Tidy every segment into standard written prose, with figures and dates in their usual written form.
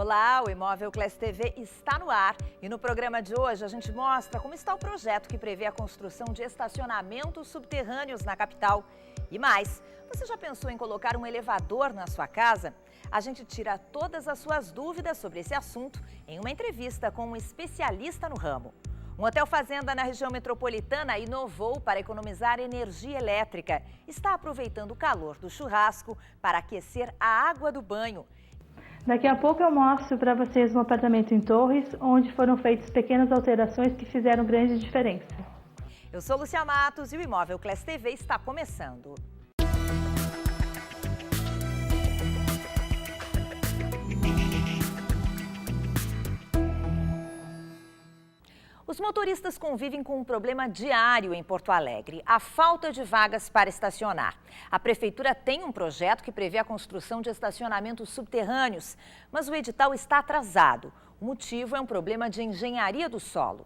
Olá, o Imóvel Class TV está no ar e no programa de hoje a gente mostra como está o projeto que prevê a construção de estacionamentos subterrâneos na capital. E mais, você já pensou em colocar um elevador na sua casa? A gente tira todas as suas dúvidas sobre esse assunto em uma entrevista com um especialista no ramo. Um hotel fazenda na região metropolitana inovou para economizar energia elétrica. Está aproveitando o calor do churrasco para aquecer a água do banho. Daqui a pouco eu mostro para vocês um apartamento em Torres, onde foram feitas pequenas alterações que fizeram grande diferença. Eu sou Lúcia Matos e o Imóvel Class TV está começando. Os motoristas convivem com um problema diário em Porto Alegre, a falta de vagas para estacionar. A prefeitura tem um projeto que prevê a construção de estacionamentos subterrâneos, mas o edital está atrasado. O motivo é um problema de engenharia do solo.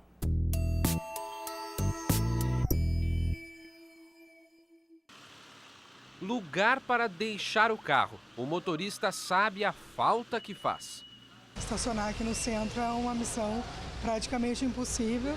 Lugar para deixar o carro. O motorista sabe a falta que faz. Estacionar aqui no centro é uma missão praticamente impossível.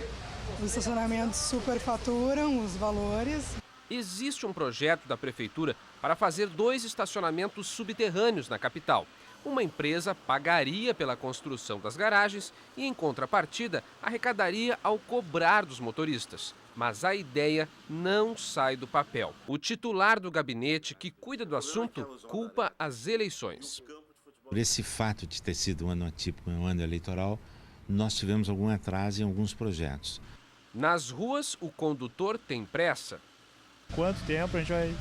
Os estacionamentos superfaturam os valores. Existe um projeto da prefeitura para fazer 2 estacionamentos subterrâneos na capital. Uma empresa pagaria pela construção das garagens e, em contrapartida, arrecadaria ao cobrar dos motoristas. Mas a ideia não sai do papel. O titular do gabinete que cuida do assunto culpa as eleições. Por esse fato de ter sido um ano atípico, um ano eleitoral, nós tivemos algum atraso em alguns projetos. Nas ruas, o condutor tem pressa. Quanto tempo a gente vai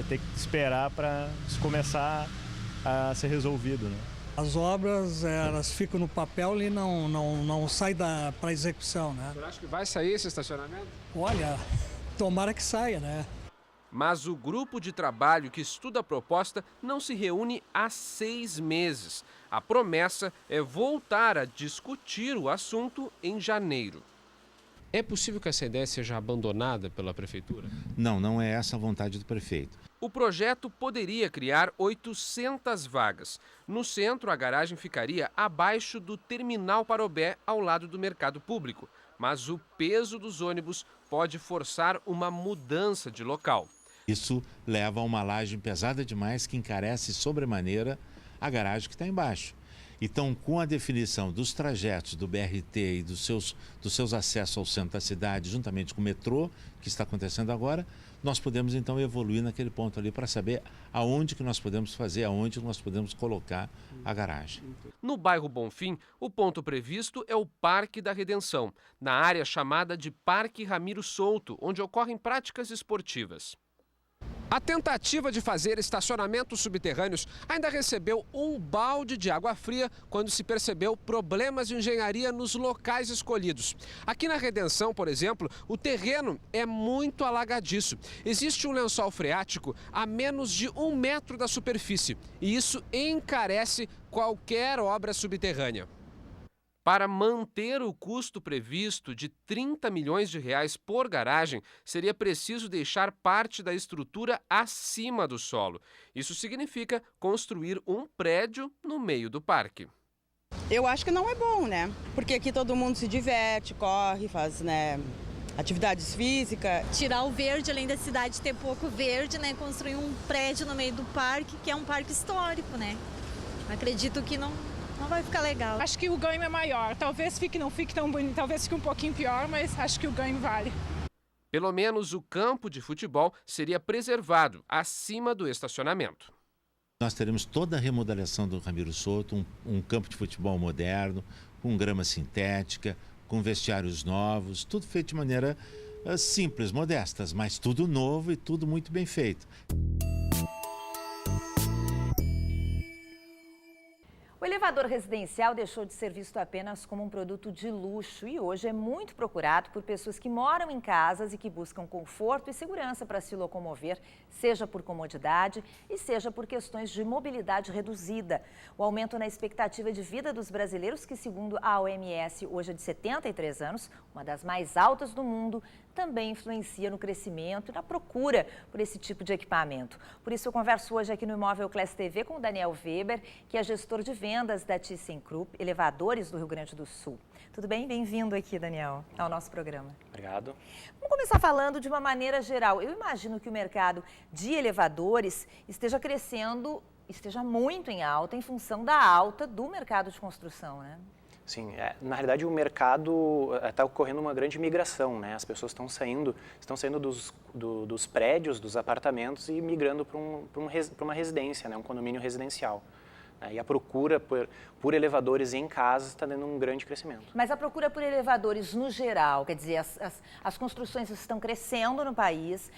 ter que esperar para isso começar a ser resolvido, né? As obras, elas ficam no papel e não saem para execução, né? Você acha que vai sair esse estacionamento? Olha, tomara que saia, né? Mas o grupo de trabalho que estuda a proposta não se reúne há 6 meses. A promessa é voltar a discutir o assunto em janeiro. É possível que essa ideia seja abandonada pela prefeitura? Não é essa a vontade do prefeito. O projeto poderia criar 800 vagas. No centro, a garagem ficaria abaixo do terminal Parobé, ao lado do mercado público. Mas o peso dos ônibus pode forçar uma mudança de local. Isso leva a uma laje pesada demais que encarece sobremaneira a garagem que está embaixo. Então, com a definição dos trajetos do BRT e dos seus acessos ao centro da cidade, juntamente com o metrô, que está acontecendo agora, nós podemos então evoluir naquele ponto ali para saber aonde que nós podemos fazer, aonde nós podemos colocar a garagem. No bairro Bonfim, o ponto previsto é o Parque da Redenção, na área chamada de Parque Ramiro Souto, onde ocorrem práticas esportivas. A tentativa de fazer estacionamentos subterrâneos ainda recebeu um balde de água fria quando se percebeu problemas de engenharia nos locais escolhidos. Aqui na Redenção, por exemplo, o terreno é muito alagadiço. Existe um lençol freático a menos de 1 metro da superfície e isso encarece qualquer obra subterrânea. Para manter o custo previsto de R$30 milhões por garagem, seria preciso deixar parte da estrutura acima do solo. Isso significa construir um prédio no meio do parque. Eu acho que não é bom, né? Porque aqui todo mundo se diverte, corre, faz, né, atividades físicas. Tirar o verde, além da cidade ter pouco verde, né? Construir um prédio no meio do parque, que é um parque histórico, né? Acredito que não vai ficar legal. Acho que o ganho é maior. Talvez não fique tão bonito, talvez fique um pouquinho pior, mas acho que o ganho vale. Pelo menos o campo de futebol seria preservado acima do estacionamento. Nós teremos toda a remodelação do Ramiro Souto, um campo de futebol moderno, com grama sintética, com vestiários novos, tudo feito de maneira simples, modestas, mas tudo novo e tudo muito bem feito. O elevador residencial deixou de ser visto apenas como um produto de luxo e hoje é muito procurado por pessoas que moram em casas e que buscam conforto e segurança para se locomover, seja por comodidade e seja por questões de mobilidade reduzida. O aumento na expectativa de vida dos brasileiros, que segundo a OMS hoje é de 73 anos, uma das mais altas do mundo, também influencia no crescimento e na procura por esse tipo de equipamento. Por isso eu converso hoje aqui no Imóvel Class TV com o Daniel Weber, que é gestor de vendas vendas da ThyssenKrupp Elevadores do Rio Grande do Sul. Tudo bem? Bem-vindo aqui, Daniel, ao nosso programa. Obrigado. Vamos começar falando de uma maneira geral. Eu imagino que o mercado de elevadores esteja crescendo, esteja muito em alta em função da alta do mercado de construção, né? Sim, na realidade o mercado está ocorrendo uma grande migração, né? As pessoas estão saindo dos prédios, dos apartamentos e migrando para uma residência, né? Um condomínio residencial. E a procura por elevadores em casa está dando um grande crescimento. Mas a procura por elevadores no geral, quer dizer, as construções estão crescendo no país,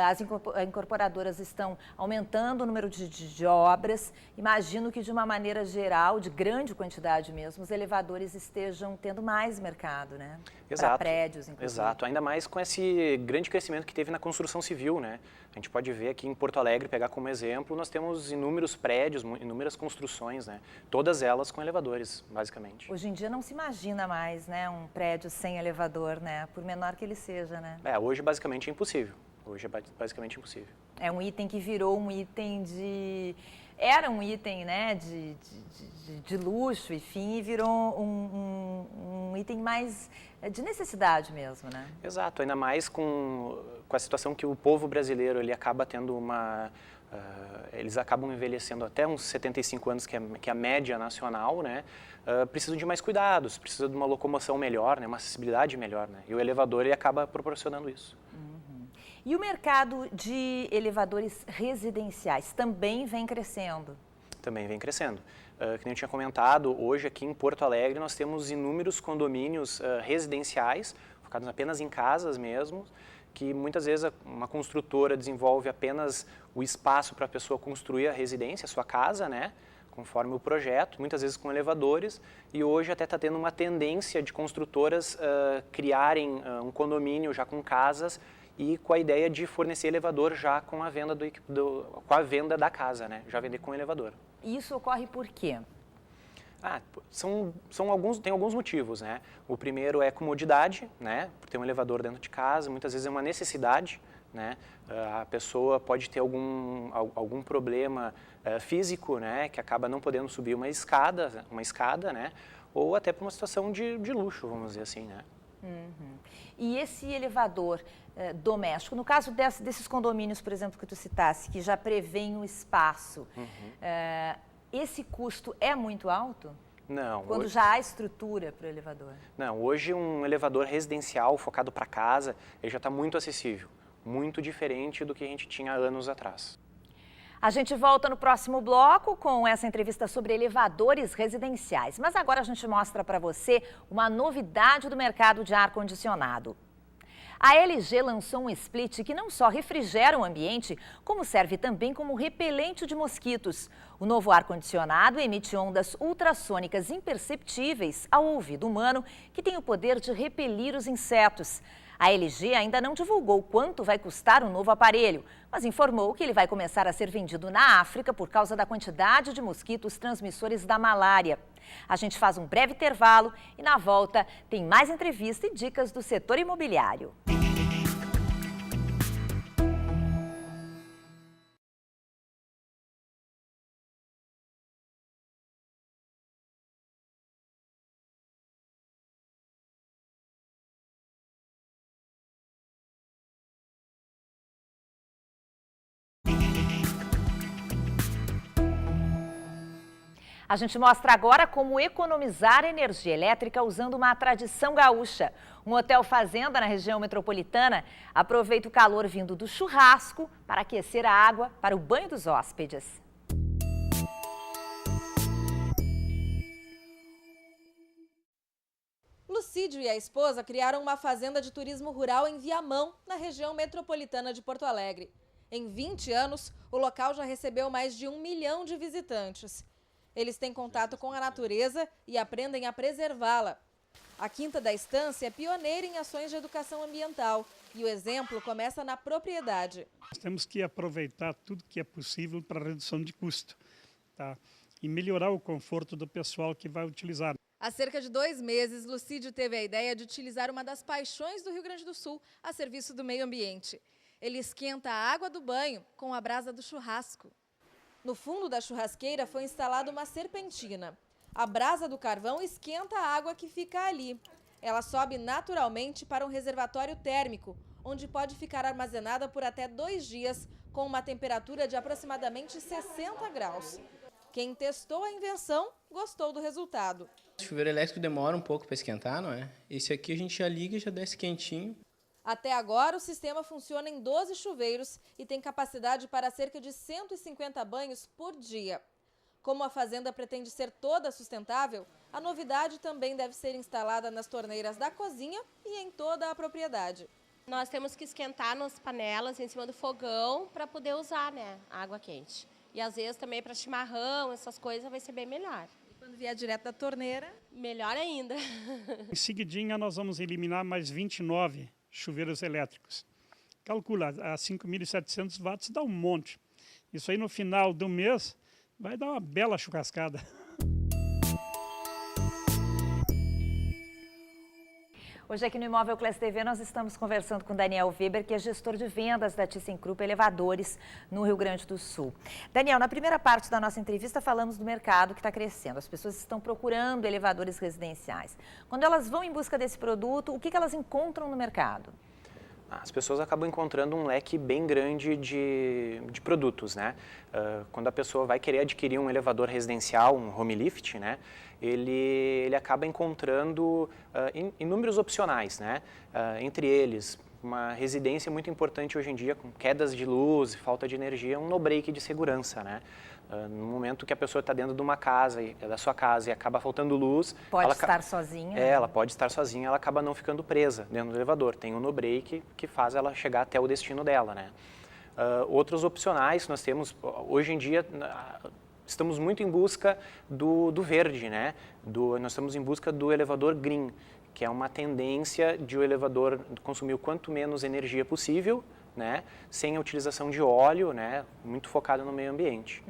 as incorporadoras estão aumentando o número de obras. Imagino que de uma maneira geral, de grande quantidade mesmo, os elevadores estejam tendo mais mercado, né? Exato. Para prédios, inclusive. Exato, ainda mais com esse grande crescimento que teve na construção civil, né? A gente pode ver aqui em Porto Alegre, pegar como exemplo, nós temos inúmeros prédios, inúmeras construções, né? Todas elas com elevadores, basicamente. Hoje em dia não se imagina mais, né, um prédio sem elevador, né? Por menor que ele seja, né? Hoje basicamente é impossível. Hoje é basicamente impossível. É um item que virou um item de... Era um item, né, de luxo, enfim, e virou um item mais de necessidade mesmo, né? Exato, ainda mais com a situação que o povo brasileiro ele acaba tendo eles acabam envelhecendo até uns 75 anos, que é a média nacional, né? Precisam de mais cuidados, precisam de uma locomoção melhor, né? Uma acessibilidade melhor, né? E o elevador ele acaba proporcionando isso. E o mercado de elevadores residenciais também vem crescendo? Também vem crescendo. Que nem eu tinha comentado, hoje aqui em Porto Alegre nós temos inúmeros condomínios residenciais, focados apenas em casas mesmo, que muitas vezes uma construtora desenvolve apenas o espaço para a pessoa construir a residência, a sua casa, né? Conforme o projeto, muitas vezes com elevadores, e hoje até está tendo uma tendência de construtoras criarem um condomínio já com casas e com a ideia de fornecer elevador já com a venda com a venda da casa, né? Já vender com elevador. E isso ocorre por quê? Tem alguns motivos, né? O primeiro é comodidade, né? Por ter um elevador dentro de casa, muitas vezes é uma necessidade, né? A pessoa pode ter algum problema físico, né? Que acaba não podendo subir uma escada, né? Ou até por uma situação de luxo, vamos dizer assim, né? E esse elevador doméstico, no caso desses condomínios, por exemplo, que tu citasse, que já prevêem o espaço, esse custo é muito alto? Não. Quando já há estrutura para o elevador? Não, hoje um elevador residencial focado para casa, ele já está muito acessível, muito diferente do que a gente tinha anos atrás. A gente volta no próximo bloco com essa entrevista sobre elevadores residenciais. Mas agora a gente mostra para você uma novidade do mercado de ar-condicionado. A LG lançou um split que não só refrigera o ambiente, como serve também como repelente de mosquitos. O novo ar-condicionado emite ondas ultrassônicas imperceptíveis ao ouvido humano, que tem o poder de repelir os insetos. A LG ainda não divulgou quanto vai custar o novo aparelho, mas informou que ele vai começar a ser vendido na África por causa da quantidade de mosquitos transmissores da malária. A gente faz um breve intervalo e na volta tem mais entrevista e dicas do setor imobiliário. A gente mostra agora como economizar energia elétrica usando uma tradição gaúcha. Um hotel fazenda na região metropolitana aproveita o calor vindo do churrasco para aquecer a água para o banho dos hóspedes. Lucídio e a esposa criaram uma fazenda de turismo rural em Viamão, na região metropolitana de Porto Alegre. Em 20 anos, o local já recebeu mais de 1 milhão de visitantes. Eles têm contato com a natureza e aprendem a preservá-la. A Quinta da Estância é pioneira em ações de educação ambiental e o exemplo começa na propriedade. Nós temos que aproveitar tudo que é possível para redução de custo, tá? E melhorar o conforto do pessoal que vai utilizar. Há cerca de 2 meses, Lucídio teve a ideia de utilizar uma das paixões do Rio Grande do Sul a serviço do meio ambiente. Ele esquenta a água do banho com a brasa do churrasco. No fundo da churrasqueira foi instalada uma serpentina. A brasa do carvão esquenta a água que fica ali. Ela sobe naturalmente para um reservatório térmico, onde pode ficar armazenada por até 2 dias, com uma temperatura de aproximadamente 60 graus. Quem testou a invenção gostou do resultado. O chuveiro elétrico demora um pouco para esquentar, não é? Esse aqui a gente já liga e já desce quentinho. Até agora, o sistema funciona em 12 chuveiros e tem capacidade para cerca de 150 banhos por dia. Como a fazenda pretende ser toda sustentável, a novidade também deve ser instalada nas torneiras da cozinha e em toda a propriedade. Nós temos que esquentar nas panelas em cima do fogão para poder usar, né, a água quente. E às vezes também para chimarrão, essas coisas vai ser bem melhor. E quando vier direto da torneira? Melhor ainda. Em seguidinha nós vamos eliminar mais 29 chuveiros elétricos. Calcula, a 5.700 watts dá um monte. Isso aí no final do mês vai dar uma bela churrascada. Hoje aqui no Imóvel Class TV nós estamos conversando com Daniel Weber, que é gestor de vendas da ThyssenKrupp Elevadores no Rio Grande do Sul. Daniel, na primeira parte da nossa entrevista falamos do mercado que está crescendo. As pessoas estão procurando elevadores residenciais. Quando elas vão em busca desse produto, o que elas encontram no mercado? As pessoas acabam encontrando um leque bem grande de produtos, né? Quando a pessoa vai querer adquirir um elevador residencial, um home lift, né? Ele acaba encontrando inúmeros opcionais, né? Entre eles, uma residência muito importante hoje em dia, com quedas de luz, falta de energia, um no-break de segurança, né? No momento que a pessoa está dentro de uma casa, da sua casa, e acaba faltando luz... Pode estar sozinha. Ela pode estar sozinha, ela acaba não ficando presa dentro do elevador. Tem um no-break que faz ela chegar até o destino dela, né? Outros opcionais que nós temos, hoje em dia, estamos muito em busca do verde, né? Nós estamos em busca do elevador green, que é uma tendência de o elevador consumir o quanto menos energia possível, né, sem a utilização de óleo, né, muito focado no meio ambiente.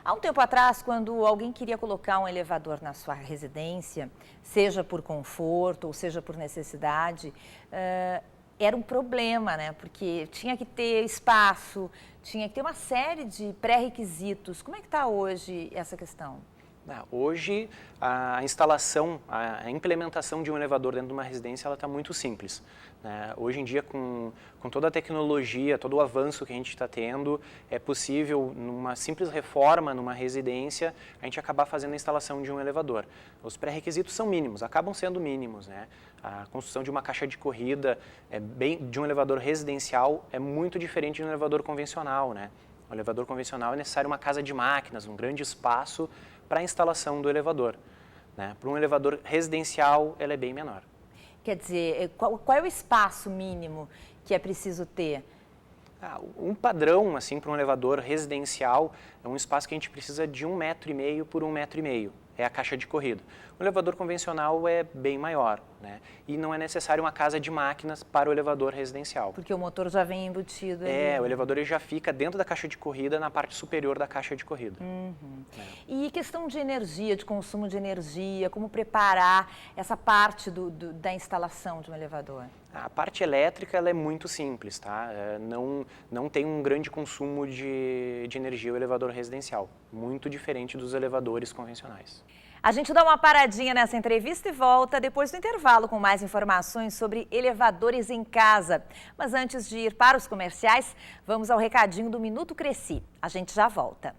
Há um tempo atrás, quando alguém queria colocar um elevador na sua residência, seja por conforto ou seja por necessidade, era um problema, né, porque tinha que ter espaço, tinha que ter uma série de pré-requisitos. Como é que está hoje essa questão? Hoje, a instalação, a implementação de um elevador dentro de uma residência, ela está muito simples, né? Hoje em dia, com toda a tecnologia, todo o avanço que a gente está tendo, é possível, numa simples reforma, numa residência, a gente acabar fazendo a instalação de um elevador. Os pré-requisitos são mínimos, acabam sendo mínimos, né? A construção de uma caixa de corrida de um elevador residencial é muito diferente de um elevador convencional, né? O elevador convencional é necessário uma casa de máquinas, um grande espaço para a instalação do elevador, né? Para um elevador residencial, ela é bem menor. Quer dizer, qual é o espaço mínimo que é preciso ter? Um padrão, assim, para um elevador residencial é um espaço que a gente precisa de 1,5 metro por 1,5 metro. É a caixa de corrida. O elevador convencional é bem maior, né? E não é necessário uma casa de máquinas para o elevador residencial. Porque o motor já vem embutido ali. O elevador ele já fica dentro da caixa de corrida, na parte superior da caixa de corrida. E questão de energia, de consumo de energia, como preparar essa parte da instalação de um elevador? A parte elétrica ela é muito simples, tá? Não tem um grande consumo de energia o elevador residencial, muito diferente dos elevadores convencionais. A gente dá uma paradinha nessa entrevista e volta depois do intervalo com mais informações sobre elevadores em casa. Mas antes de ir para os comerciais, vamos ao recadinho do Minuto Cresci. A gente já volta.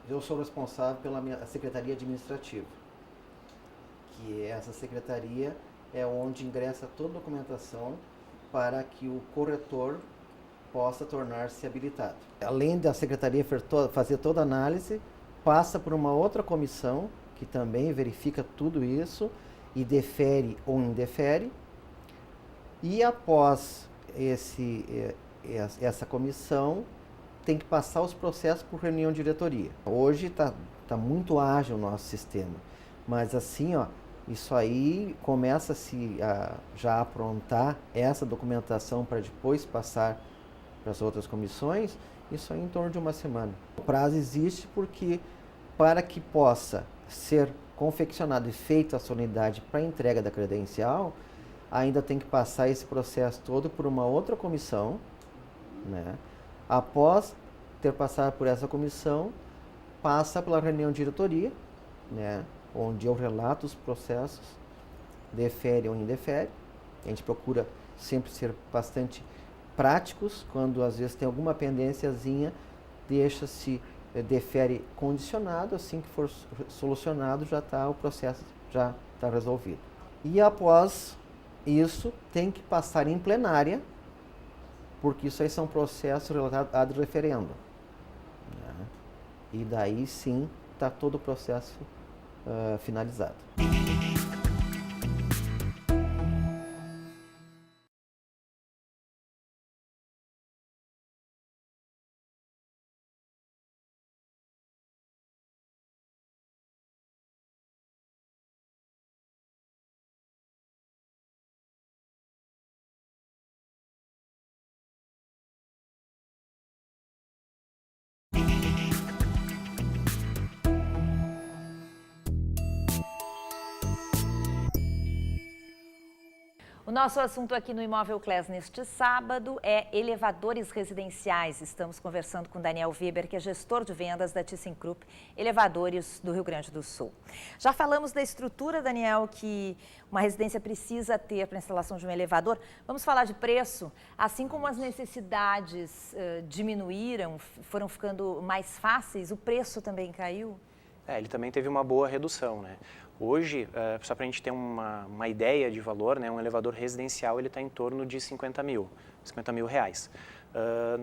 Eu sou responsável pela minha Secretaria Administrativa, que essa secretaria é onde ingressa toda a documentação para que o corretor possa tornar-se habilitado. Além da secretaria fazer toda a análise, passa por uma outra comissão que também verifica tudo isso e defere ou indefere. E após essa comissão, tem que passar os processos por reunião de diretoria. Hoje está muito ágil o nosso sistema, mas assim, isso aí começa-se a já aprontar essa documentação para depois passar para as outras comissões, isso aí em torno de uma semana. O prazo existe porque, para que possa ser confeccionado e feita a solenidade para a entrega da credencial, ainda tem que passar esse processo todo por uma outra comissão, né? Após ter passado por essa comissão, passa pela reunião de diretoria, né, onde eu relato os processos, defere ou indefere. A gente procura sempre ser bastante práticos, quando às vezes tem alguma pendênciazinha, deixa-se, defere condicionado, assim que for solucionado já está o processo, já está resolvido. E após isso tem que passar em plenária, porque isso aí são processos relatados ad referendo, né? E daí sim está todo o processo finalizado. O nosso assunto aqui no Imóvel Class neste sábado é elevadores residenciais. Estamos conversando com Daniel Weber, que é gestor de vendas da ThyssenKrupp Elevadores do Rio Grande do Sul. Já falamos da estrutura, Daniel, que uma residência precisa ter para a instalação de um elevador. Vamos falar de preço. Assim como as necessidades diminuíram, foram ficando mais fáceis, o preço também caiu? Ele também teve uma boa redução, né? Hoje, só para a gente ter uma ideia de valor, né, um elevador residencial ele está em torno de 50 mil reais.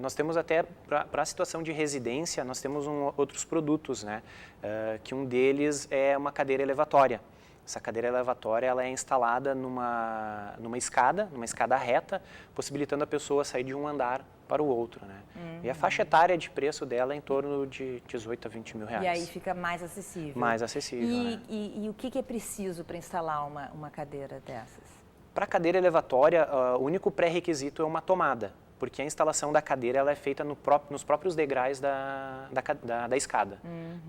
Nós temos até, para a situação de residência, nós temos outros produtos, né, que um deles é uma cadeira elevatória. Essa cadeira elevatória ela é instalada numa escada reta, possibilitando a pessoa sair de um andar para o outro, né? E a faixa etária de preço dela é em torno de 18 a 20 mil reais. E aí fica mais acessível. Mais acessível, né? E o que é preciso para instalar uma cadeira dessas? Para a cadeira elevatória, o único pré-requisito é uma tomada, porque a instalação da cadeira ela é feita nos próprios degraus da escada.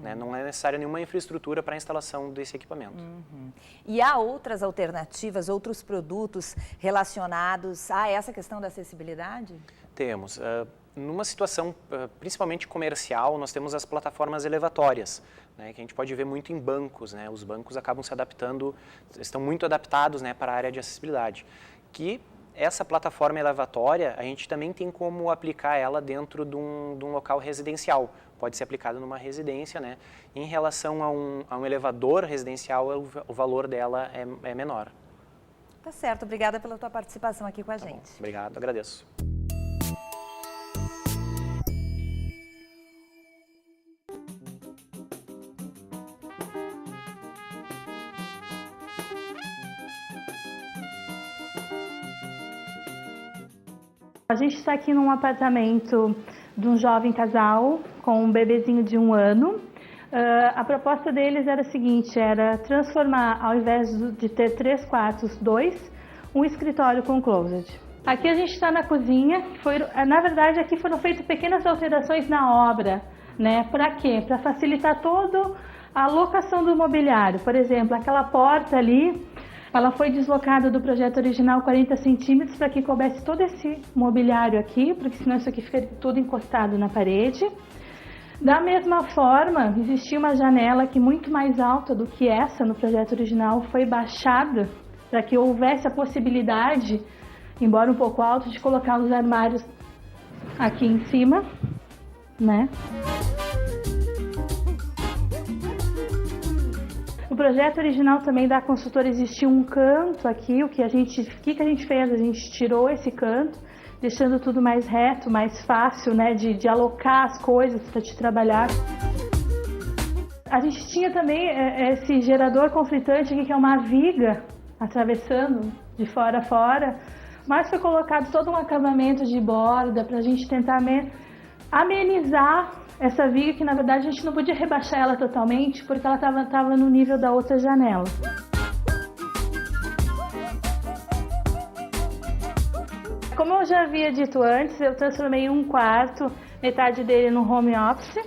Né? Não é necessária nenhuma infraestrutura para a instalação desse equipamento. E há outras alternativas, outros produtos relacionados a essa questão da acessibilidade? Temos. Numa situação principalmente comercial, nós temos as plataformas elevatórias, né, que a gente pode ver muito em bancos, né? Os bancos acabam se adaptando, estão muito adaptados, né, para a área de acessibilidade. Que essa plataforma elevatória, a gente também tem como aplicar ela dentro de um local residencial. Pode ser aplicado numa residência, né? Em relação a um elevador residencial, o valor dela é menor. Tá certo, obrigada pela tua participação aqui com a gente. Bom, obrigado, agradeço. A gente está aqui num apartamento de um jovem casal com um bebezinho de 1 ano. A proposta deles era a seguinte, era transformar, ao invés de ter 3 quartos, 2, um escritório com closet. Aqui a gente está na cozinha, na verdade aqui foram feitas pequenas alterações na obra, né? Para quê? Para facilitar toda a locação do mobiliário. Por exemplo, aquela porta ali, ela foi deslocada do projeto original 40 centímetros para que coubesse todo esse mobiliário aqui, porque senão isso aqui fica tudo encostado na parede. Da mesma forma, existia uma janela que muito mais alta do que essa no projeto original foi baixada para que houvesse a possibilidade, embora um pouco alto, de colocar os armários aqui em cima, né? O projeto original também da consultora existia um canto aqui, o que a gente fez? A gente tirou esse canto, deixando tudo mais reto, mais fácil, né, de alocar as coisas para te trabalhar. A gente tinha também esse gerador conflitante aqui, que é uma viga atravessando de fora a fora, mas foi colocado todo um acabamento de borda para a gente tentar amenizar essa viga, que na verdade a gente não podia rebaixar ela totalmente, porque ela estava no nível da outra janela. Como eu já havia dito antes, eu transformei um quarto, metade dele no home office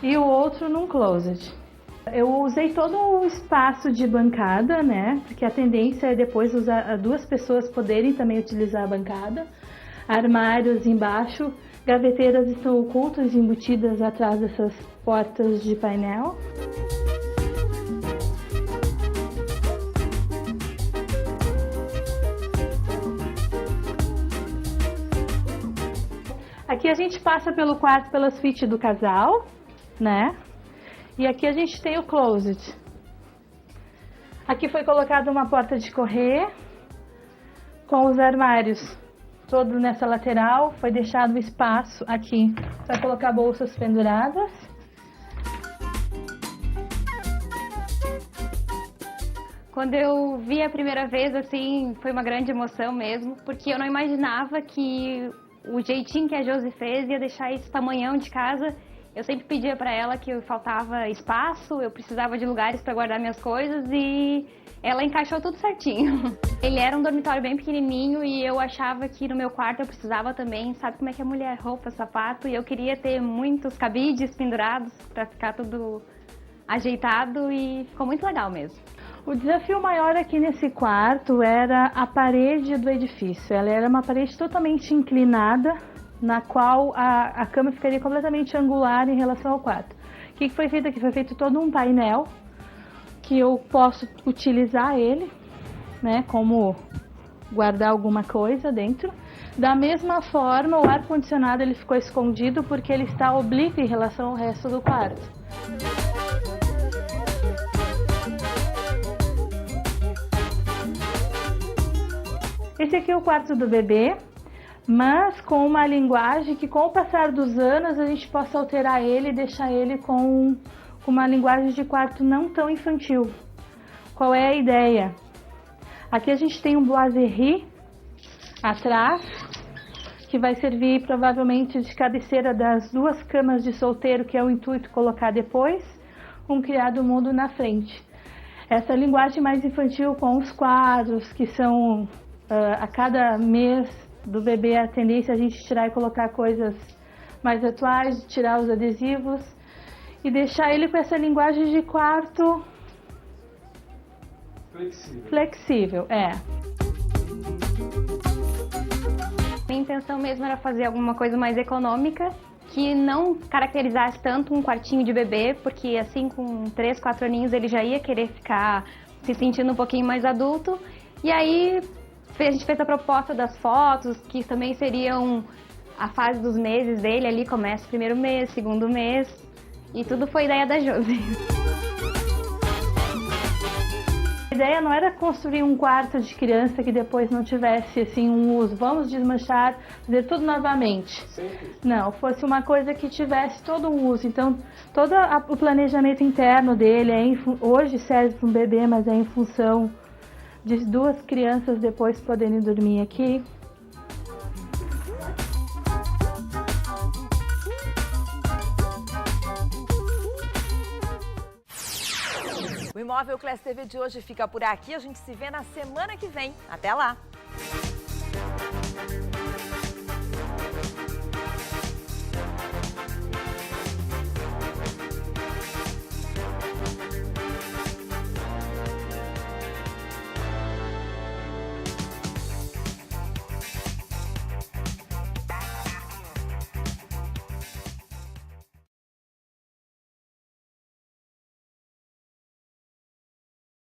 e o outro num closet. Eu usei todo o espaço de bancada, né? Porque a tendência é depois usar 2 pessoas poderem também utilizar a bancada. Armários embaixo gaveteiras estão ocultas e embutidas atrás dessas portas de painel. Aqui a gente passa pelo quarto, pela suíte do casal, né? E aqui a gente tem o closet. Aqui foi colocada uma porta de correr com os armários todo nessa lateral. Foi deixado espaço aqui para colocar bolsas penduradas. Quando eu vi a primeira vez, assim, foi uma grande emoção mesmo, porque eu não imaginava que o jeitinho que a Josi fez ia deixar esse tamanhão de casa. Eu sempre pedia para ela que faltava espaço, eu precisava de lugares para guardar minhas coisas e ela encaixou tudo certinho. Ele era um dormitório bem pequenininho e eu achava que no meu quarto eu precisava também, sabe como é que é mulher, roupa, sapato, e eu queria ter muitos cabides pendurados para ficar tudo ajeitado e ficou muito legal mesmo. O desafio maior aqui nesse quarto era a parede do edifício. Ela era uma parede totalmente inclinada, na qual a cama ficaria completamente angular em relação ao quarto. O que foi feito aqui? Foi feito todo um painel que eu posso utilizar ele, né, como guardar alguma coisa dentro. Da mesma forma, o ar-condicionado ele ficou escondido porque ele está oblíquo em relação ao resto do quarto. Esse aqui é o quarto do bebê, mas com uma linguagem que, com o passar dos anos, a gente possa alterar ele e deixar ele com uma linguagem de quarto não tão infantil. Qual é a ideia? Aqui a gente tem um boiserie atrás, que vai servir provavelmente de cabeceira das duas camas de solteiro, que é o intuito colocar depois, um criado mudo na frente. Essa linguagem mais infantil com os quadros, que são a cada mês do bebê a tendência é a gente tirar e colocar coisas mais atuais, tirar os adesivos e deixar ele com essa linguagem de quarto flexível. Minha intenção mesmo era fazer alguma coisa mais econômica, que não caracterizasse tanto um quartinho de bebê, porque assim com 3, 4 aninhos ele já ia querer ficar se sentindo um pouquinho mais adulto. E aí a gente fez a proposta das fotos, que também seriam a fase dos meses dele, ali começa o primeiro mês, segundo mês, e tudo foi ideia da Josi. A ideia não era construir um quarto de criança que depois não tivesse assim um uso, vamos desmanchar, fazer tudo novamente. Não, fosse uma coisa que tivesse todo um uso. Então, todo o planejamento interno dele hoje serve para um bebê, mas é em função de 2 crianças depois poderem dormir aqui. O Imóvel Class TV de hoje fica por aqui. A gente se vê na semana que vem. Até lá!